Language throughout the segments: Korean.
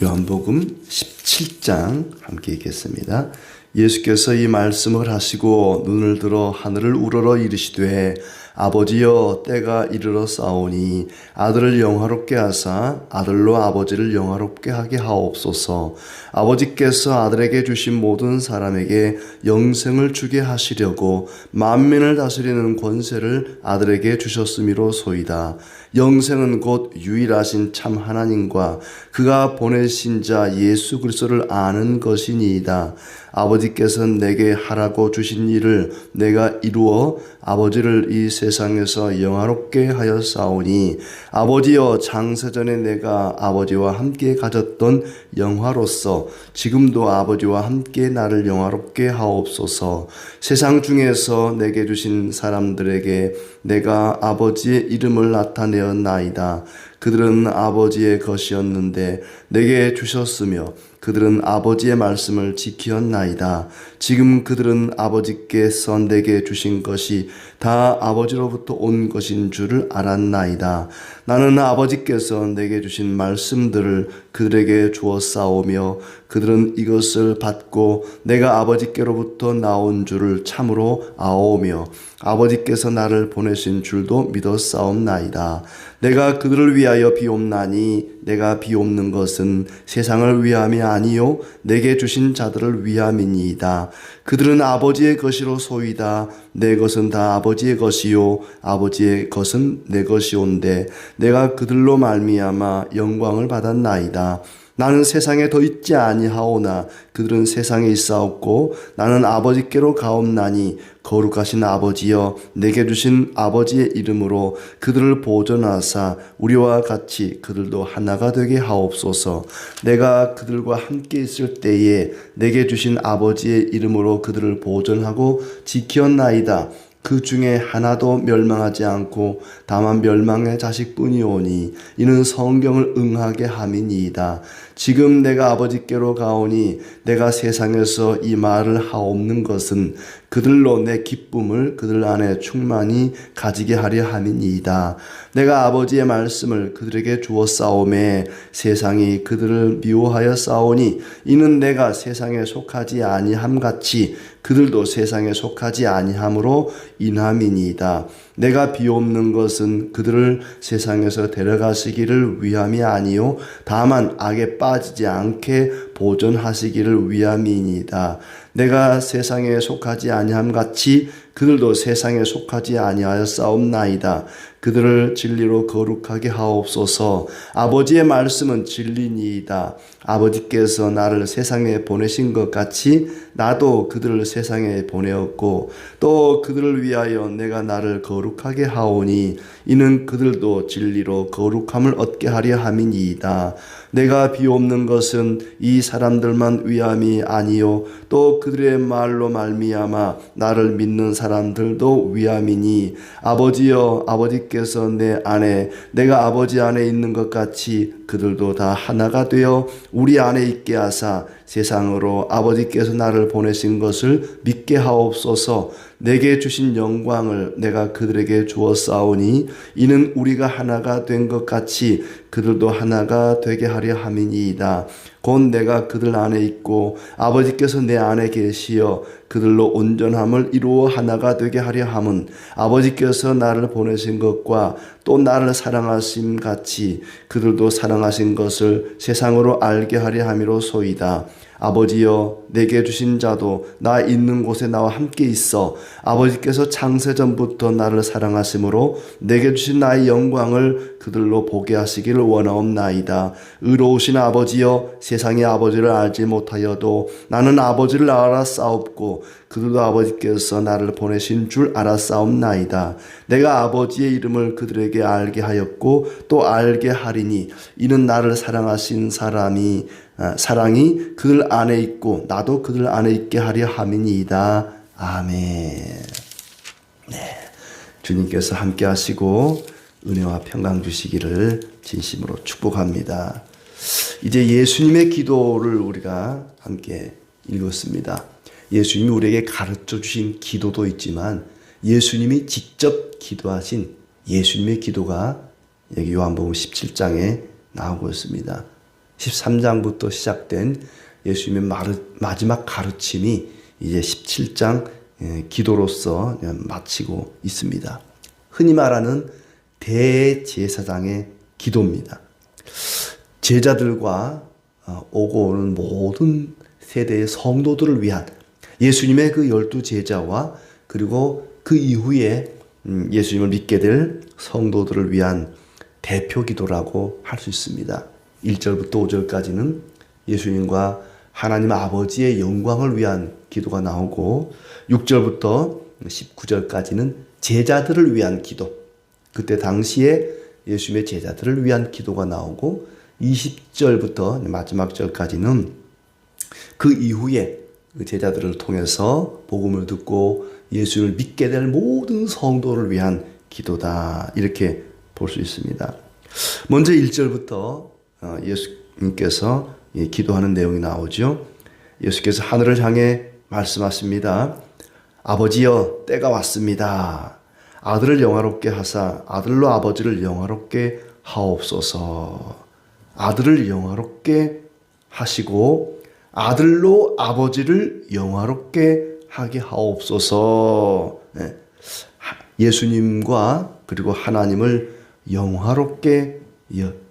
요한복음 17장 함께 읽겠습니다. 예수께서 이 말씀을 하시고 눈을 들어 하늘을 우러러 이르시되 아버지여 때가 이르러 싸우니 아들을 영화롭게 하사 아들로 아버지를 영화롭게 하게 하옵소서. 아버지께서 아들에게 주신 모든 사람에게 영생을 주게 하시려고 만민을 다스리는 권세를 아들에게 주셨음이로소이다. 영생은 곧 유일하신 참 하나님과 그가 보내신 자 예수 그리스도를 아는 것이니이다. 아버지께서는 내게 하라고 주신 일을 내가 이루어 아버지를 이 세상에서 영화롭게 하였사오니 아버지여 창세전에 내가 아버지와 함께 가졌던 영화로서 지금도 아버지와 함께 나를 영화롭게 하옵소서. 세상 중에서 내게 주신 사람들에게 내가 아버지의 이름을 나타내었나이다. 그들은 아버지의 것이었는데 내게 주셨으며 그들은 아버지의 말씀을 지키었나이다. 지금 그들은 아버지께서 내게 주신 것이 다 아버지로부터 온 것인 줄을 알았나이다. 나는 아버지께서 내게 주신 말씀들을 그들에게 주었사오며 그들은 이것을 받고 내가 아버지께로부터 나온 줄을 참으로 아오며 아버지께서 나를 보내신 줄도 믿었사옵나이다. 내가 그들을 위하여 비옵나니 내가 비옵는 것은 세상을 위함이 아니요 내게 주신 자들을 위함이니이다. 그들은 아버지의 것이로소이다. 내 것은 다 아버지의 것이요 아버지의 것은 내 것이온데 내가 그들로 말미암아 영광을 받았나이다. 나는 세상에 더 있지 아니하오나 그들은 세상에 있사옵고 나는 아버지께로 가옵나니 거룩하신 아버지여 내게 주신 아버지의 이름으로 그들을 보존하사 우리와 같이 그들도 하나가 되게 하옵소서. 내가 그들과 함께 있을 때에 내게 주신 아버지의 이름으로 그들을 보존하고 지켰나이다. 그 중에 하나도 멸망하지 않고 다만 멸망의 자식뿐이오니 이는 성경을 응하게 함이니이다. 지금 내가 아버지께로 가오니 내가 세상에서 이 말을 하옵는 것은 그들로 내 기쁨을 그들 안에 충만히 가지게 하려 함이니이다. 내가 아버지의 말씀을 그들에게 주었사오매 세상이 그들을 미워하여 싸우니 이는 내가 세상에 속하지 아니함 같이 그들도 세상에 속하지 아니함으로 인함이니이다. 내가 비옵는 것은 그들을 세상에서 데려가시기를 위함이 아니요 다만 악에 빠지지 않게 보존하시기를 위함이니이다. 내가 세상에 속하지 아니함 같이 그들도 세상에 속하지 아니하였사옵나이다. 그들을 진리로 거룩하게 하옵소서. 아버지의 말씀은 진리니이다. 아버지께서 나를 세상에 보내신 것 같이 나도 그들을 세상에 보내었고 또 그들을 위하여 내가 나를 거룩하게 하오니 이는 그들도 진리로 거룩함을 얻게 하려 함이니이다. 내가 비옵는 것은 이 사람들만 위함이 아니요 또 그들의 말로 말미암아 나를 믿는 사람들도 위함이니 아버지여 아버지께서 내 안에 내가 아버지 안에 있는 것 같이 그들도 다 하나가 되어 우리 안에 있게 하사 세상으로 아버지께서 나를 보내신 것을 믿게 하옵소서. 내게 주신 영광을 내가 그들에게 주었사오니 이는 우리가 하나가 된 것 같이 그들도 하나가 되게 하려 함이니이다. 곧 내가 그들 안에 있고 아버지께서 내 안에 계시어 그들로 온전함을 이루어 하나가 되게 하려 함은 아버지께서 나를 보내신 것과 또 나를 사랑하심 같이 그들도 사랑하신 것을 세상으로 알게 하려 함이로소이다. 아버지여 내게 주신 자도 나 있는 곳에 나와 함께 있어 아버지께서 창세전부터 나를 사랑하심으로 내게 주신 나의 영광을 그들로 보게 하시기를 원하옵나이다. 의로우신 아버지여 세상이 아버지를 알지 못하여도 나는 아버지를 알았사옵고 그들도 아버지께서 나를 보내신 줄 알았사옵나이다. 내가 아버지의 이름을 그들에게 알게 하였고 또 알게 하리니 이는 나를 사랑하신 사랑이 그들 안에 있고 나도 그들 안에 있게 하려 함이니이다. 아멘. 네, 주님께서 함께 하시고 은혜와 평강 주시기를 진심으로 축복합니다. 이제 예수님의 기도를 우리가 함께 읽었습니다. 예수님이 우리에게 가르쳐 주신 기도도 있지만 예수님이 직접 기도하신 예수님의 기도가 여기 요한복음 17장에 나오고 있습니다. 13장부터 시작된 예수님의 마지막 가르침이 이제 17장 기도로서 마치고 있습니다. 흔히 말하는 대제사장의 기도입니다. 제자들과 오고 오는 모든 세대의 성도들을 위한 예수님의 그 12제자와 그리고 그 이후에 예수님을 믿게 될 성도들을 위한 대표 기도라고 할 수 있습니다. 1절부터 5절까지는 예수님과 하나님 아버지의 영광을 위한 기도가 나오고 6절부터 19절까지는 제자들을 위한 기도, 그때 당시에 예수님의 제자들을 위한 기도가 나오고 20절부터 마지막 절까지는 그 이후에 제자들을 통해서 복음을 듣고 예수를 믿게 될 모든 성도를 위한 기도다, 이렇게 볼 수 있습니다. 먼저 1절부터 예수님께서 기도하는 내용이 나오죠. 예수께서 하늘을 향해 말씀하십니다. 아버지여, 때가 왔습니다. 아들을 영화롭게 하사 아들로 아버지를 영화롭게 하옵소서. 아들을 영화롭게 하시고 아들로 아버지를 영화롭게 하게 하옵소서. 예수님과 그리고 하나님을 영화롭게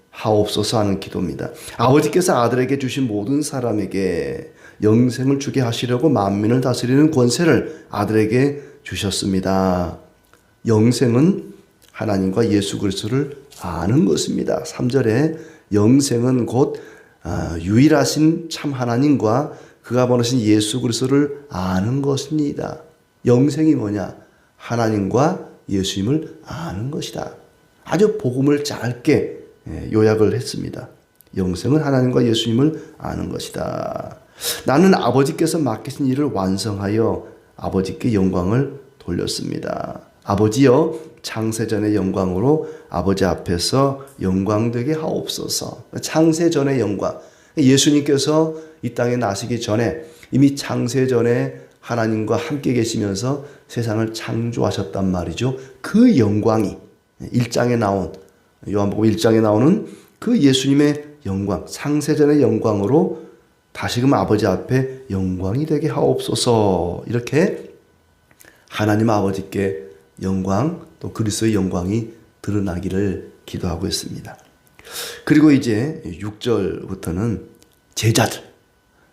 하옵소서 하는 기도입니다. 아버지께서 아들에게 주신 모든 사람에게 영생을 주게 하시려고 만민을 다스리는 권세를 아들에게 주셨습니다. 영생은 하나님과 예수 그리스도를 아는 것입니다. 3절에 영생은 곧 유일하신 참 하나님과 그가 보내신 예수 그리스도를 아는 것입니다. 영생이 뭐냐? 하나님과 예수님을 아는 것이다. 아주 복음을 짧게 요약을 했습니다. 영생은 하나님과 예수님을 아는 것이다. 나는 아버지께서 맡기신 일을 완성하여 아버지께 영광을 돌렸습니다. 아버지여, 창세전의 영광으로 아버지 앞에서 영광되게 하옵소서. 창세전의 영광. 예수님께서 이 땅에 나시기 전에 이미 창세전에 하나님과 함께 계시면서 세상을 창조하셨단 말이죠. 그 영광이 1장에 나온, 요한복음 1장에 나오는 그 예수님의 영광, 창세전의 영광으로 다시금 아버지 앞에 영광이 되게 하옵소서. 이렇게 하나님 아버지께 영광, 또 그리스도의 영광이 드러나기를 기도하고 있습니다. 그리고 이제 6절부터는 제자들,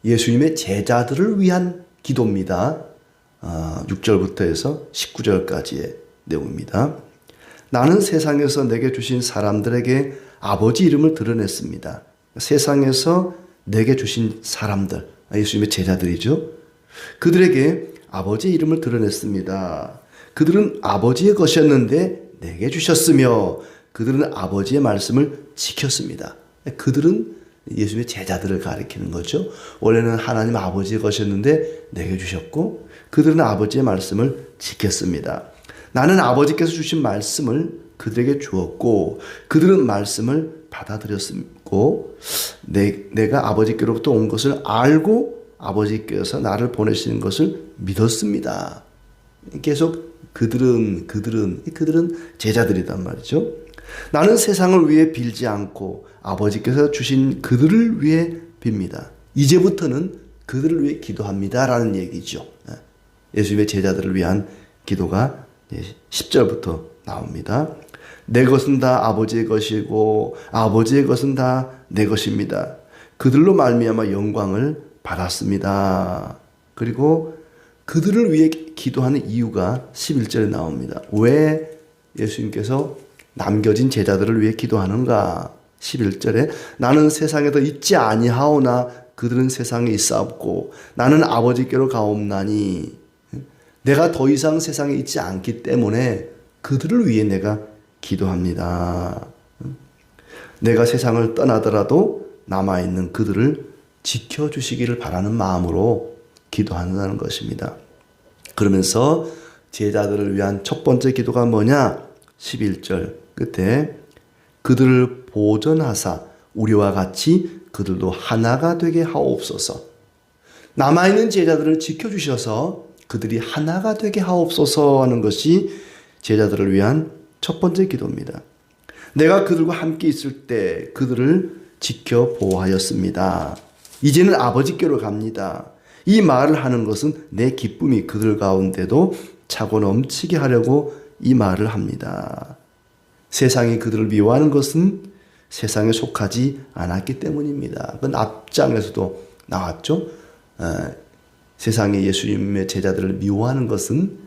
예수님의 제자들을 위한 기도입니다. 6절부터 해서 19절까지의 내용입니다. 나는 세상에서 내게 주신 사람들에게 아버지 이름을 드러냈습니다. 세상에서 내게 주신 사람들, 예수님의 제자들이죠. 그들에게 아버지의 이름을 드러냈습니다. 그들은 아버지의 것이었는데 내게 주셨으며 그들은 아버지의 말씀을 지켰습니다. 그들은 예수님의 제자들을 가리키는 거죠. 원래는 하나님 아버지의 것이었는데 내게 주셨고 그들은 아버지의 말씀을 지켰습니다. 나는 아버지께서 주신 말씀을 그들에게 주었고 그들은 말씀을 받아들였고 내가 아버지께로부터 온 것을 알고 아버지께서 나를 보내시는 것을 믿었습니다. 계속 그들은 제자들이단 말이죠. 나는 세상을 위해 빌지 않고 아버지께서 주신 그들을 위해 빕니다. 이제부터는 그들을 위해 기도합니다라는 얘기죠. 예수님의 제자들을 위한 기도가 10절부터 나옵니다. 내 것은 다 아버지의 것이고 아버지의 것은 다 내 것입니다. 그들로 말미암아 영광을 받았습니다. 그리고 그들을 위해 기도하는 이유가 11절에 나옵니다. 왜 예수님께서 남겨진 제자들을 위해 기도하는가? 11절에 나는 세상에도 있지 아니하오나 그들은 세상에 있사옵고 나는 아버지께로 가옵나니 내가 더 이상 세상에 있지 않기 때문에 그들을 위해 내가 기도합니다. 내가 세상을 떠나더라도 남아있는 그들을 지켜주시기를 바라는 마음으로 기도한다는 것입니다. 그러면서 제자들을 위한 첫 번째 기도가 뭐냐? 11절 끝에 그들을 보전하사 우리와 같이 그들도 하나가 되게 하옵소서. 남아있는 제자들을 지켜주셔서 그들이 하나가 되게 하옵소서 하는 것이 제자들을 위한 첫 번째 기도입니다. 내가 그들과 함께 있을 때 그들을 지켜 보호하였습니다. 이제는 아버지께로 갑니다. 이 말을 하는 것은 내 기쁨이 그들 가운데도 차고 넘치게 하려고 이 말을 합니다. 세상이 그들을 미워하는 것은 세상에 속하지 않았기 때문입니다. 그건 앞장에서도 나왔죠. 세상의 예수님의 제자들을 미워하는 것은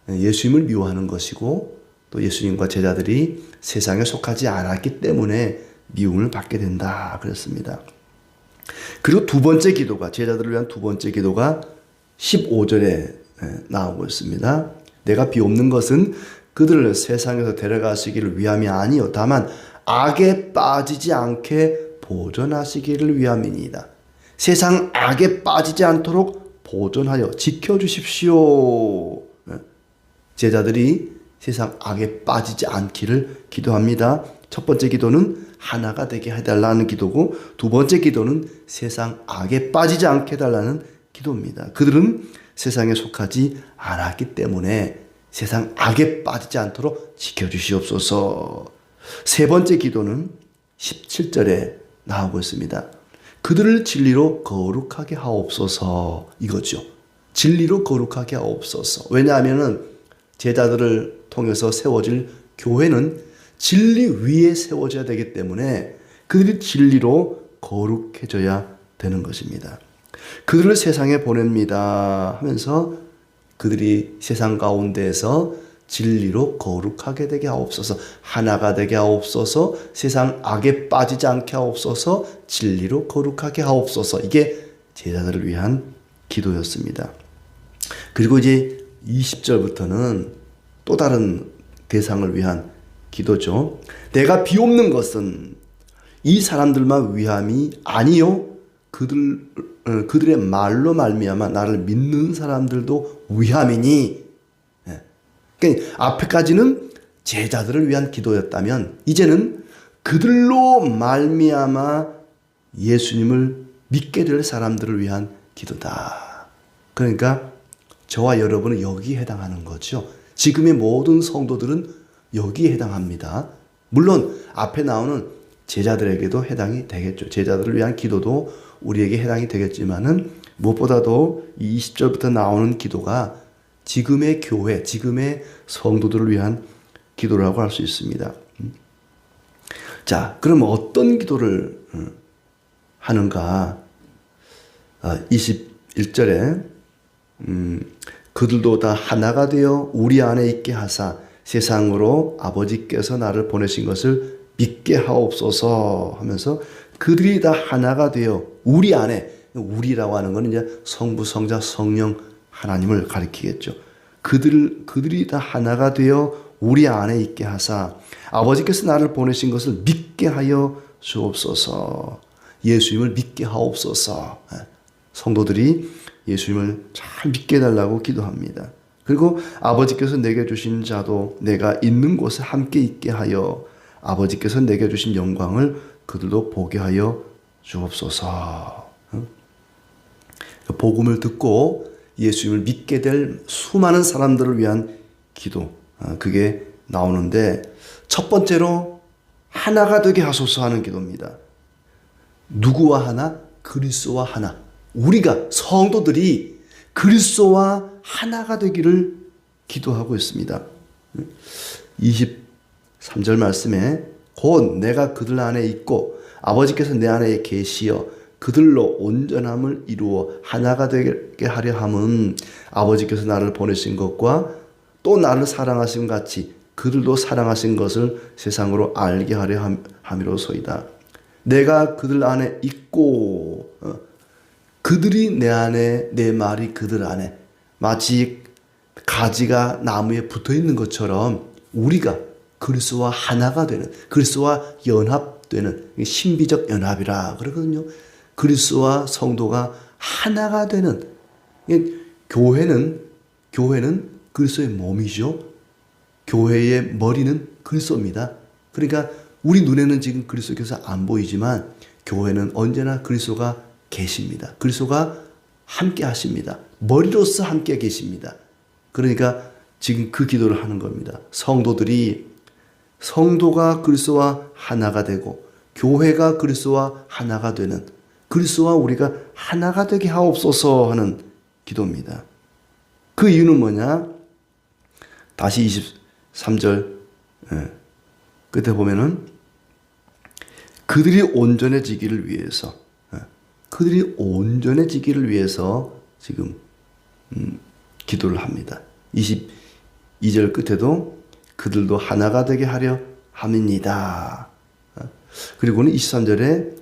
예수님을 미워하는 것이고 또 예수님과 제자들이 세상에 속하지 않았기 때문에 미움을 받게 된다 그랬습니다. 그리고 두 번째 기도가 제자들을 위한 두 번째 기도가 15절에 나오고 있습니다. 내가 비옵는 것은 그들을 세상에서 데려가시기를 위함이 아니요 다만 악에 빠지지 않게 보존하시기를 위함이니이다. 세상 악에 빠지지 않도록 보존하여 지켜주십시오. 제자들이 세상 악에 빠지지 않기를 기도합니다. 첫 번째 기도는 하나가 되게 해달라는 기도고 두 번째 기도는 세상 악에 빠지지 않게 해달라는 기도입니다. 그들은 세상에 속하지 않았기 때문에 세상 악에 빠지지 않도록 지켜주시옵소서. 세 번째 기도는 17절에 나오고 있습니다. 그들을 진리로 거룩하게 하옵소서 이거죠. 진리로 거룩하게 하옵소서. 왜냐하면 제자들을 통해서 세워질 교회는 진리 위에 세워져야 되기 때문에 그들이 진리로 거룩해져야 되는 것입니다. 그들을 세상에 보냅니다 하면서 그들이 세상 가운데에서 진리로 거룩하게 되게 하옵소서, 하나가 되게 하옵소서, 세상 악에 빠지지 않게 하옵소서, 진리로 거룩하게 하옵소서. 이게 제자들을 위한 기도였습니다. 그리고 이제 20절부터는 또 다른 대상을 위한 기도죠. 내가 비옵는 것은 이 사람들만 위함이 아니요 그들의 말로 말미암아 나를 믿는 사람들도 위함이니. 그러니까 앞에까지는 제자들을 위한 기도였다면 이제는 그들로 말미암아 예수님을 믿게 될 사람들을 위한 기도다. 그러니까 저와 여러분은 여기에 해당하는 거죠. 지금의 모든 성도들은 여기에 해당합니다. 물론 앞에 나오는 제자들에게도 해당이 되겠죠. 제자들을 위한 기도도 우리에게 해당이 되겠지만은 무엇보다도 이 20절부터 나오는 기도가 지금의 교회, 지금의 성도들을 위한 기도라고 할 수 있습니다. 자, 그럼 어떤 기도를 하는가? 21절에 그들도 다 하나가 되어 우리 안에 있게 하사 세상으로 아버지께서 나를 보내신 것을 믿게 하옵소서 하면서 그들이 다 하나가 되어 우리 안에, 우리라고 하는 것은 이제 성부, 성자, 성령 하나님을 가리키겠죠. 그들이 다 하나가 되어 우리 안에 있게 하사 아버지께서 나를 보내신 것을 믿게 하여 주옵소서. 예수님을 믿게 하옵소서. 성도들이 예수님을 잘 믿게 해달라고 기도합니다. 그리고 아버지께서 내게 주신 자도 내가 있는 곳에 함께 있게 하여 아버지께서 내게 주신 영광을 그들도 보게 하여 주옵소서. 복음을 듣고 예수님을 믿게 될 수많은 사람들을 위한 기도, 그게 나오는데 첫 번째로 하나가 되게 하소서 하는 기도입니다. 누구와 하나? 그리스도와 하나. 우리가 성도들이 그리스도와 하나가 되기를 기도하고 있습니다. 23절 말씀에 곧 내가 그들 안에 있고 아버지께서 내 안에 계시어 그들로 온전함을 이루어 하나가 되게 하려 함은 아버지께서 나를 보내신 것과 또 나를 사랑하신 같이 그들도 사랑하신 것을 세상으로 알게 하려 함이로소이다. 내가 그들 안에 있고 그들이 내 안에, 내 말이 그들 안에, 마치 가지가 나무에 붙어 있는 것처럼 우리가 그리스도와 하나가 되는, 그리스도와 연합되는 신비적 연합이라 그러거든요. 그리스도와 성도가 하나가 되는, 교회는 그리스도의 몸이죠. 교회의 머리는 그리스도입니다. 그러니까 우리 눈에는 지금 그리스도께서 안 보이지만 교회는 언제나 그리스도가 계십니다. 그리스도가 함께 하십니다. 머리로서 함께 계십니다. 그러니까 지금 그 기도를 하는 겁니다. 성도가 그리스도와 하나가 되고 교회가 그리스도와 하나가 되는, 그리스도와 우리가 하나가 되게 하옵소서 하는 기도입니다. 그 이유는 뭐냐? 다시 23절 끝에 보면은 그들이 온전해지기를 위해서, 그들이 온전해지기를 위해서 지금 기도를 합니다. 22절 끝에도 그들도 하나가 되게 하려 함입니다. 그리고는 23절에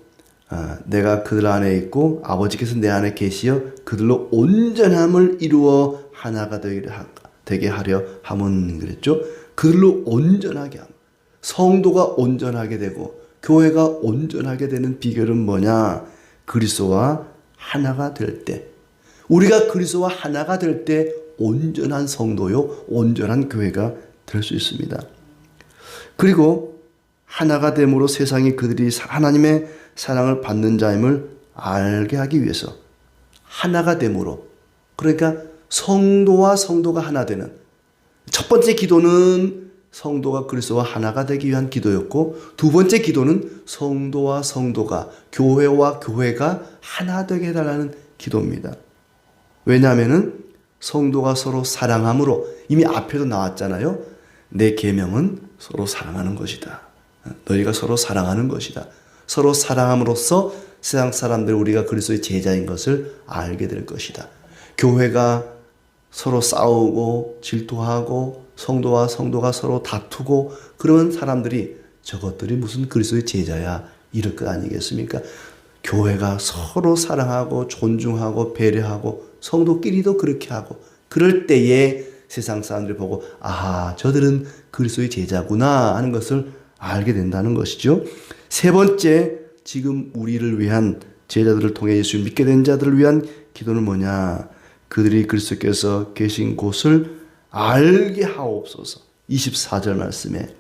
내가 그들 안에 있고 아버지께서 내 안에 계시어 그들로 온전함을 이루어 하나가 되게 하려 함은 그랬죠. 그들로 온전하게 함. 성도가 온전하게 되고 교회가 온전하게 되는 비결은 뭐냐? 그리스도와 하나가 될 때, 우리가 그리스도와 하나가 될 때 온전한 성도요, 온전한 교회가 될 수 있습니다. 그리고 하나가 됨으로 세상이 그들이 하나님의 사랑을 받는 자임을 알게 하기 위해서, 하나가 됨으로, 그러니까 성도와 성도가 하나 되는, 첫 번째 기도는 성도가 그리스도와 하나가 되기 위한 기도였고, 두 번째 기도는 성도와 성도가, 교회와 교회가 하나 되게 해달라는 기도입니다. 왜냐하면은 성도가 서로 사랑함으로, 이미 앞에도 나왔잖아요. 내 계명은 서로 사랑하는 것이다. 너희가 서로 사랑하는 것이다. 서로 사랑함으로써 세상 사람들 우리가 그리스도의 제자인 것을 알게 될 것이다. 교회가 서로 싸우고 질투하고 성도와 성도가 서로 다투고 그런 사람들이 저것들이 무슨 그리스도의 제자야 이럴 것 아니겠습니까? 교회가 서로 사랑하고 존중하고 배려하고 성도끼리도 그렇게 하고 그럴 때에 세상 사람들이 보고 아하 저들은 그리스도의 제자구나 하는 것을 알게 된다는 것이죠. 세 번째, 지금 우리를 위한 제자들을 통해 예수를 믿게 된 자들을 위한 기도는 뭐냐? 그들이 그리스도께서 계신 곳을 알게 하옵소서. 24절 말씀에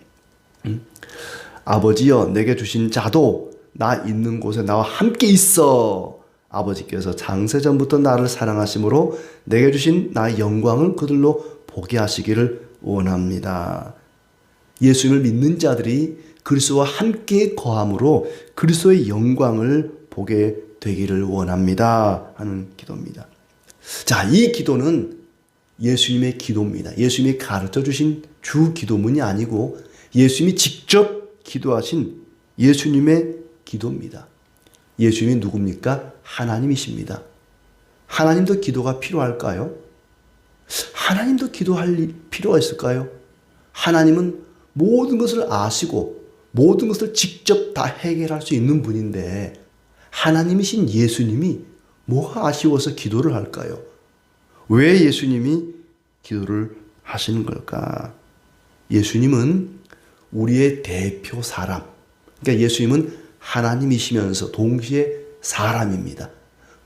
아버지여 내게 주신 자도 나 있는 곳에 나와 함께 있어. 아버지께서 장세전부터 나를 사랑하심으로 내게 주신 나의 영광을 그들로 보게 하시기를 원합니다. 예수님을 믿는 자들이 그리스도와 함께 거함으로 그리스도의 영광을 보게 되기를 원합니다 하는 기도입니다. 자, 이 기도는 예수님의 기도입니다. 예수님이 가르쳐 주신 주 기도문이 아니고 예수님이 직접 기도하신 예수님의 기도입니다. 예수님이 누굽니까? 하나님이십니다. 하나님도 기도가 필요할까요? 하나님도 기도할 필요가 있을까요? 하나님은 모든 것을 아시고 모든 것을 직접 다 해결할 수 있는 분인데 하나님이신 예수님이 뭐가 아쉬워서 기도를 할까요? 왜 예수님이 기도를 하시는 걸까? 예수님은 우리의 대표 사람, 그러니까 예수님은 하나님이시면서 동시에 사람입니다.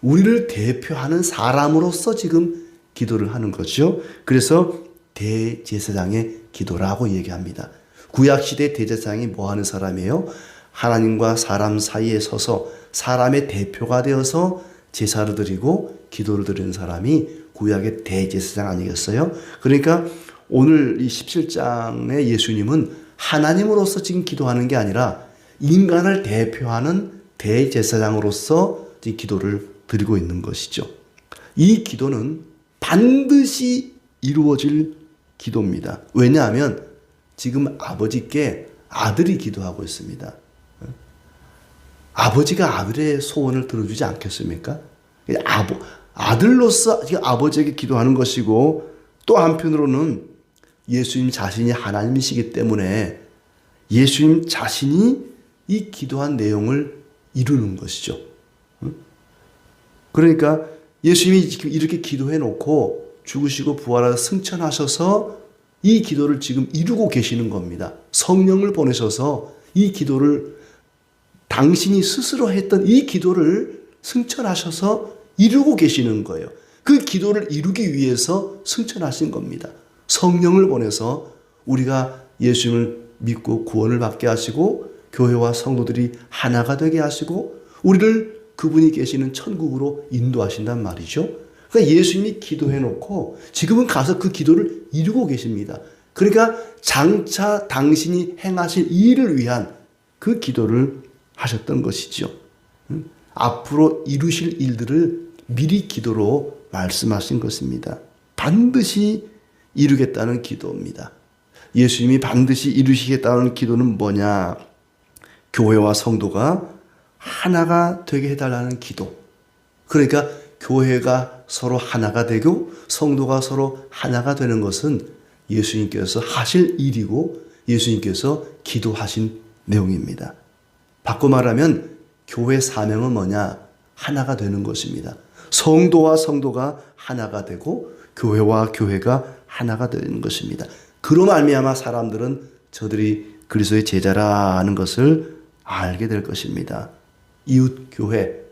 우리를 대표하는 사람으로서 지금 기도를 하는 거죠. 그래서 대제사장의 기도라고 얘기합니다. 구약시대 대제사장이 뭐 하는 사람이에요? 하나님과 사람 사이에 서서 사람의 대표가 되어서 제사를 드리고 기도를 드리는 사람이 구약의 대제사장 아니겠어요? 그러니까 오늘 이 17장의 예수님은 하나님으로서 지금 기도하는 게 아니라 인간을 대표하는 대제사장으로서 지금 기도를 드리고 있는 것이죠. 이 기도는 반드시 이루어질 기도입니다. 왜냐하면 지금 아버지께 아들이 기도하고 있습니다. 아버지가 아들의 소원을 들어주지 않겠습니까? 아들로서 아버지에게 기도하는 것이고 또 한편으로는 예수님 자신이 하나님이시기 때문에 예수님 자신이 이 기도한 내용을 이루는 것이죠. 그러니까 예수님이 지금 이렇게 기도해 놓고 죽으시고 부활하셔서 승천하셔서 이 기도를 지금 이루고 계시는 겁니다. 성령을 보내셔서 이 기도를 당신이 스스로 했던 이 기도를 승천하셔서 이루고 계시는 거예요. 그 기도를 이루기 위해서 승천하신 겁니다. 성령을 보내서 우리가 예수님을 믿고 구원을 받게 하시고 교회와 성도들이 하나가 되게 하시고 우리를 그분이 계시는 천국으로 인도하신단 말이죠. 그러니까 예수님이 기도해 놓고 지금은 가서 그 기도를 이루고 계십니다. 그러니까 장차 당신이 행하실 일을 위한 그 기도를 하셨던 것이죠. 앞으로 이루실 일들을 미리 기도로 말씀하신 것입니다. 반드시 이루겠다는 기도입니다. 예수님이 반드시 이루시겠다는 기도는 뭐냐? 교회와 성도가 하나가 되게 해달라는 기도. 그러니까 교회가 서로 하나가 되고 성도가 서로 하나가 되는 것은 예수님께서 하실 일이고 예수님께서 기도하신 내용입니다. 바꿔 말하면 교회 사명은 뭐냐? 하나가 되는 것입니다. 성도와 성도가 하나가 되고 교회와 교회가 하나가 되는 것입니다. 그로 말미암아 사람들은 저들이 그리스도의 제자라는 것을 알게 될 것입니다. 이웃 교회,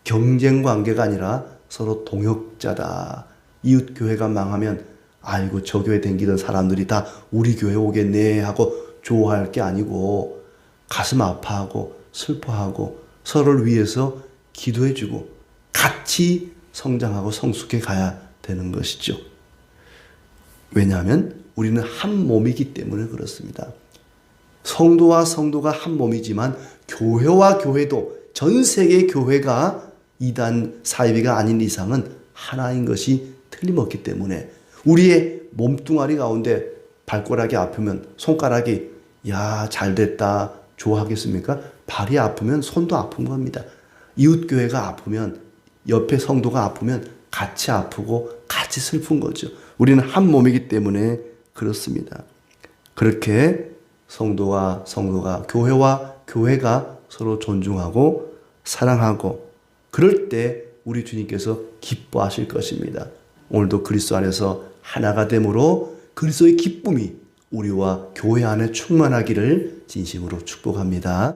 경쟁 관계가 아니라 서로 동역자다. 이웃 교회가 망하면 아이고 저 교회 댕기던 사람들이 다 우리 교회 오겠네 하고 좋아할 게 아니고 가슴 아파하고 슬퍼하고 서로를 위해서 기도해주고 같이 성장하고 성숙해 가야 되는 것이죠. 왜냐하면 우리는 한 몸이기 때문에 그렇습니다. 성도와 성도가 한 몸이지만 교회와 교회도 전 세계 교회가 이단 사이비가 아닌 이상은 하나인 것이 틀림없기 때문에 우리의 몸뚱아리 가운데 발가락이 아프면 손가락이 야 잘됐다 좋아하겠습니까? 발이 아프면 손도 아픈 겁니다. 이웃교회가 아프면 옆에 성도가 아프면 같이 아프고 같이 슬픈 거죠. 우리는 한 몸이기 때문에 그렇습니다. 그렇게 성도와 성도가 교회와 교회가 서로 존중하고 사랑하고 그럴 때 우리 주님께서 기뻐하실 것입니다. 오늘도 그리스도 안에서 하나가 됨으로 그리스도의 기쁨이 우리와 교회 안에 충만하기를 진심으로 축복합니다.